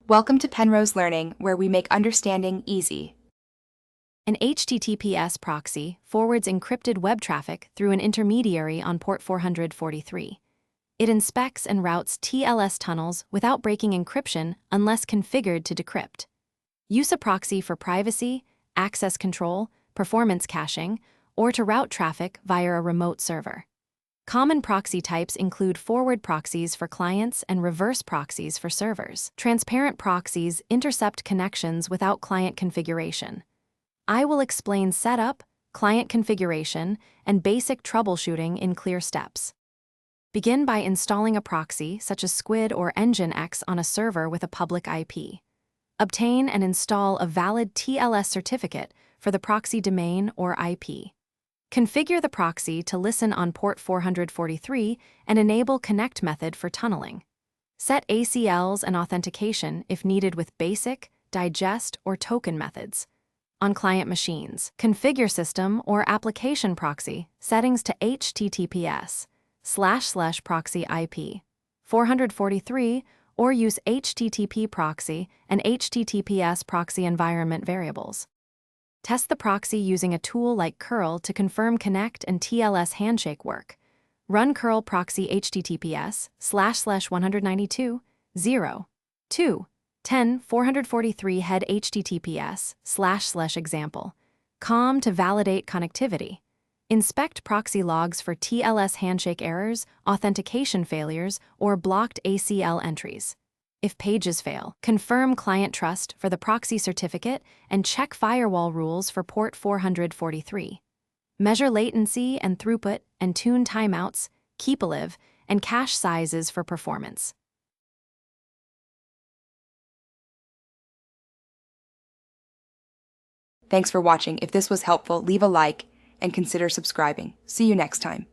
Welcome to Penrose Learning, where we make understanding easy. An HTTPS proxy forwards encrypted web traffic through an intermediary on port 443. It inspects and routes TLS tunnels without breaking encryption unless configured to decrypt. Use a proxy for privacy, access control, performance caching, or to route traffic via a remote server. Common proxy types include forward proxies for clients and reverse proxies for servers. Transparent proxies intercept connections without client configuration. I will explain setup, client configuration, and basic troubleshooting in clear steps. Begin by installing a proxy, such as Squid or Nginx, on a server with a public IP. Obtain and install a valid TLS certificate for the proxy domain or IP. Configure the proxy to listen on port 443 and enable connect method for tunneling. Set ACLs and authentication if needed with basic, digest, or token methods. On client machines, configure system or application proxy settings to HTTPS//proxy IP 443 or use HTTP proxy and HTTPS proxy environment variables. Test the proxy using a tool like curl to confirm connect and TLS handshake work. Run curl proxy https://192.0.2.10.443 head https://example. com to validate connectivity. Inspect proxy logs for TLS handshake errors, authentication failures, or blocked ACL entries. If pages fail, confirm client trust for the proxy certificate and check firewall rules for port 443. Measure latency and throughput and tune timeouts, keep alive, and cache sizes for performance. Thanks for watching. If this was helpful, leave a like and consider subscribing. See you next time.